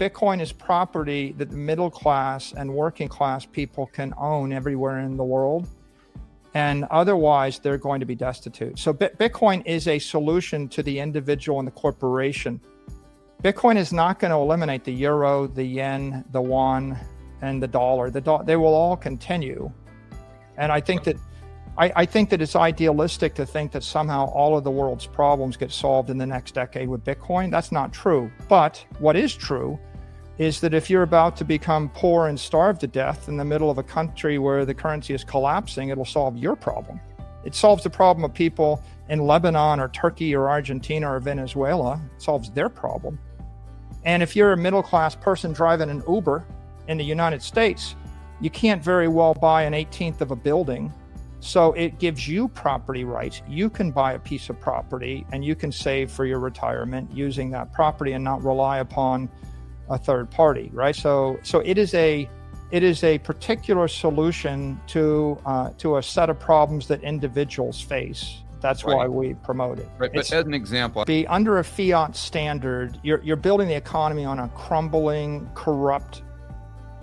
Bitcoin is property that the middle class and working class people can own everywhere in the world. And otherwise, they're going to be destitute. So Bitcoin is a solution to the individual and the corporation. Bitcoin is not going to eliminate the euro, the yen, the won, and the dollar. They will all continue. And I think that it's idealistic to think that somehow all of the world's problems get solved in the next decade with Bitcoin. That's not true. But what is true is that if you're about to become poor and starve to death in the middle of a country where the currency is collapsing, it'll solve your problem. It solves the problem of people in Lebanon or Turkey or Argentina or Venezuela. It solves their problem. And if you're a middle-class person driving an Uber in the United States, you can't very well buy an 18th of a building. So it gives you property rights. You can buy a piece of property and you can save for your retirement using that property and not rely upon a third party, right? So it is a particular solution to a set of problems that individuals face. That's why we promote it. Right, but as an example, be under a fiat standard, you're building the economy on a crumbling, corrupt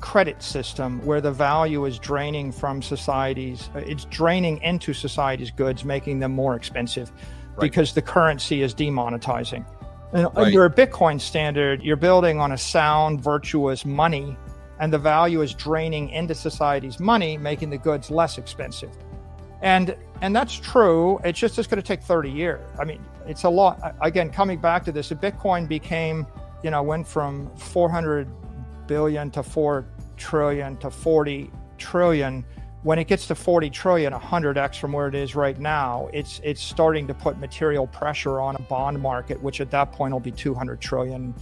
credit system where the value is draining from societies. It's draining into society's goods, making them more expensive because the currency is demonetizing. And under a Bitcoin standard, you're building on a sound, virtuous money, and the value is draining into society's money, making the goods less expensive. And that's true. It's going to take 30 years. I mean, it's a lot. Again, coming back to this, if Bitcoin became, went from 400 billion to 4 trillion to 40 trillion, when it gets to 40 trillion, 100x from where it is right now, it's starting to put material pressure on a bond market, which at that point will be $200 trillion,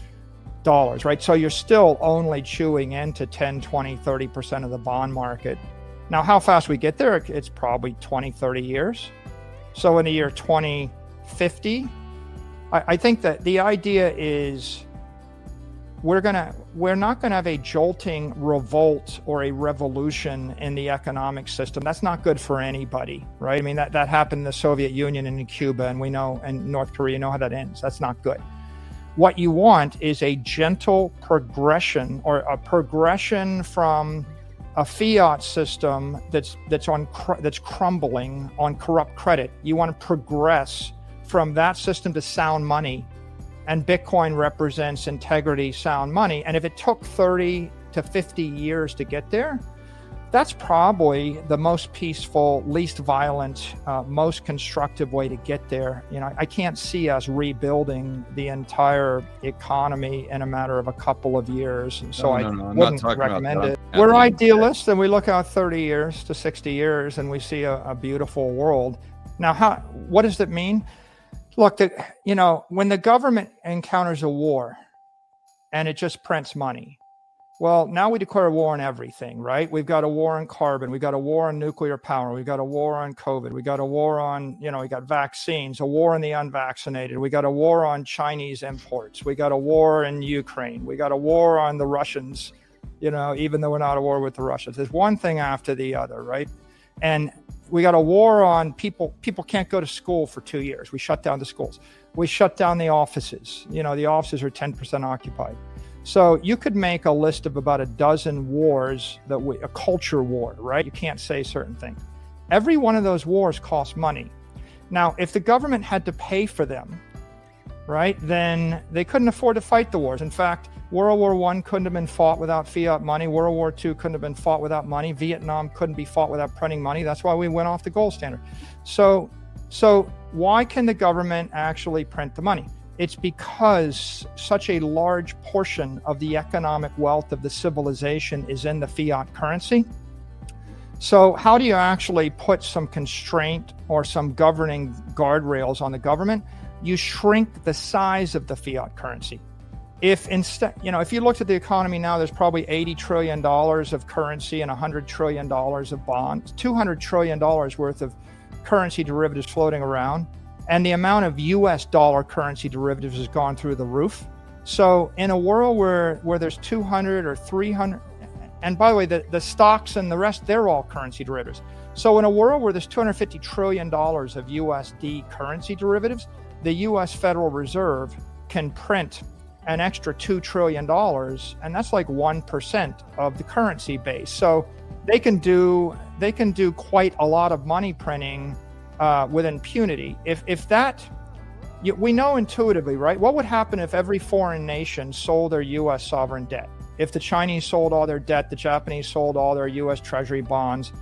right? So you're still only chewing into 10, 20, 30% of the bond market. Now, how fast we get there, it's probably 20, 30 years. So in the year 2050, I think that the idea is we're not gonna have a jolting revolt or a revolution in the economic system. That's not good for anybody, right? I mean, that happened in the Soviet Union and in Cuba, and we know, and North Korea, how that ends. That's not good. What you want is a gentle progression, or a progression from a fiat system that's crumbling on corrupt credit. You want to progress from that system to sound money. And Bitcoin represents integrity, sound money. And if it took 30 to 50 years to get there, that's probably the most peaceful, least violent, most constructive way to get there. I can't see us rebuilding the entire economy in a matter of a couple of years. And so I wouldn't recommend it. We're idealists, and we look out 30 years to 60 years and we see a beautiful world. Now, what does that mean? Look, when the government encounters a war and it just prints money, well, now we declare a war on everything, right? We've got a war on carbon. We've got a war on nuclear power. We've got a war on COVID. We got a war on, we got vaccines, a war on the unvaccinated. We got a war on Chinese imports. We got a war in Ukraine. We got a war on the Russians, even though we're not at war with the Russians. There's one thing after the other, right? And we got a war on people. People can't go to school for 2 years. We shut down the schools. We shut down the offices. The offices are 10% occupied. So you could make a list of about a dozen wars a culture war, right? You can't say certain things. Every one of those wars costs money. Now, if the government had to pay for them, right, then they couldn't afford to fight the wars. In fact, World War I couldn't have been fought without fiat money. World War II couldn't have been fought without money. Vietnam couldn't be fought without printing money. That's why we went off the gold standard. So why can the government actually print the money? It's because such a large portion of the economic wealth of the civilization is in the fiat currency. So how do you actually put some constraint or some governing guardrails on the government? You shrink the size of the fiat currency. If instead, if you looked at the economy now, there's probably $80 trillion of currency and $100 trillion of bonds, $200 trillion worth of currency derivatives floating around. And the amount of US dollar currency derivatives has gone through the roof. So in a world where there's 200 or 300, and by the way, the stocks and the rest, they're all currency derivatives. So in a world where there's $250 trillion of USD currency derivatives, the US Federal Reserve can print an extra $2 trillion, and that's like 1% of the currency base. So they can do quite a lot of money printing with impunity. If that, we know intuitively, right? What would happen if every foreign nation sold their U.S. sovereign debt? If the Chinese sold all their debt, the Japanese sold all their U.S. Treasury bonds.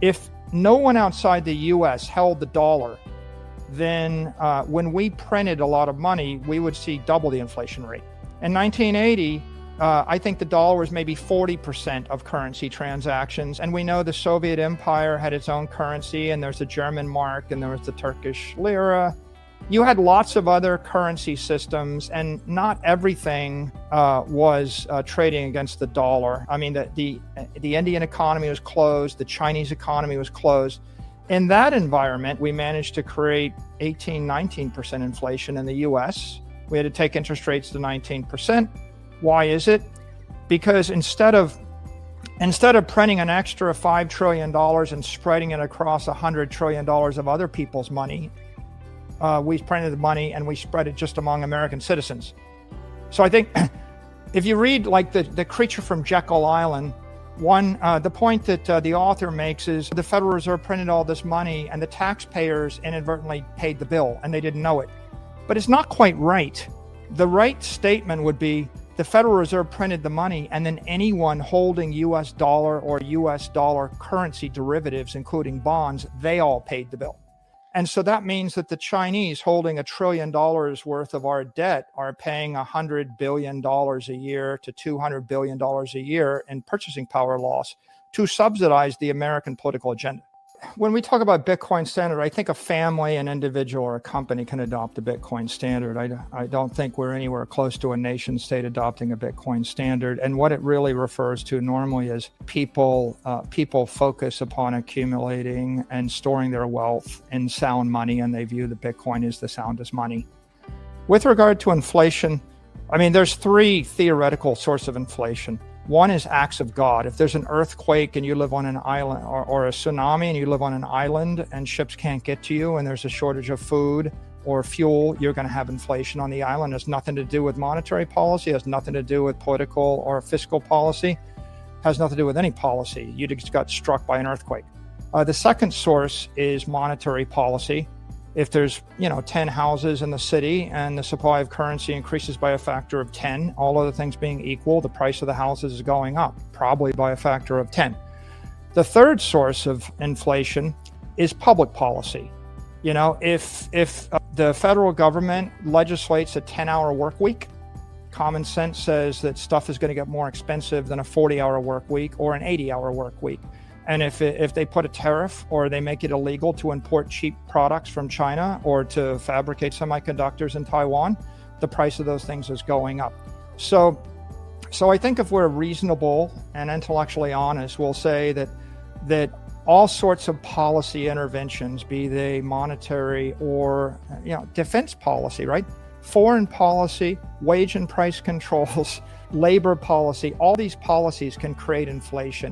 If no one outside the U.S. held the dollar, then when we printed a lot of money, we would see double the inflation rate. In 1980, I think the dollar was maybe 40% of currency transactions. And we know the Soviet Empire had its own currency, and there's the German mark, and there was the Turkish lira. You had lots of other currency systems, and not everything was trading against the dollar. I mean, the Indian economy was closed, the Chinese economy was closed. In that environment, we managed to create 18-19% inflation in the US. We had to take interest rates to 19%. Why is it? Because instead of printing an extra $5 trillion and spreading it across $100 trillion of other people's money, we printed the money and we spread it just among American citizens. So I think if you read like the Creature from Jekyll Island, the point that the author makes is the Federal Reserve printed all this money and the taxpayers inadvertently paid the bill and they didn't know it. But it's not quite right. The right statement would be the Federal Reserve printed the money and then anyone holding US dollar or US dollar currency derivatives, including bonds, they all paid the bill. And so that means that the Chinese holding $1 trillion worth of our debt are paying $100 billion a year to $200 billion a year in purchasing power loss to subsidize the American political agenda. When we talk about Bitcoin standard, I think a family, an individual, or a company can adopt a Bitcoin standard. I don't think we're anywhere close to a nation state adopting a Bitcoin standard. And what it really refers to normally is people focus upon accumulating and storing their wealth in sound money, and they view the Bitcoin as the soundest money. With regard to inflation, I mean, there's three theoretical sources of inflation. One is acts of God. If there's an earthquake and you live on an island, or a tsunami and you live on an island and ships can't get to you and there's a shortage of food or fuel, you're going to have inflation on the island. It has nothing to do with monetary policy. It has nothing to do with political or fiscal policy. It has nothing to do with any policy. You just got struck by an earthquake. The second source is monetary policy. If there's 10 houses in the city and the supply of currency increases by a factor of 10, all other things being equal, the price of the houses is going up, probably by a factor of 10. The third source of inflation is public policy. If the federal government legislates a 10-hour work week, common sense says that stuff is going to get more expensive than a 40-hour work week or an 80-hour work week. And if they put a tariff or they make it illegal to import cheap products from China or to fabricate semiconductors in Taiwan, the price of those things is going up. So I think if we're reasonable and intellectually honest, we'll say that all sorts of policy interventions, be they monetary or defense policy, right? Foreign policy, wage and price controls, labor policy, all these policies can create inflation.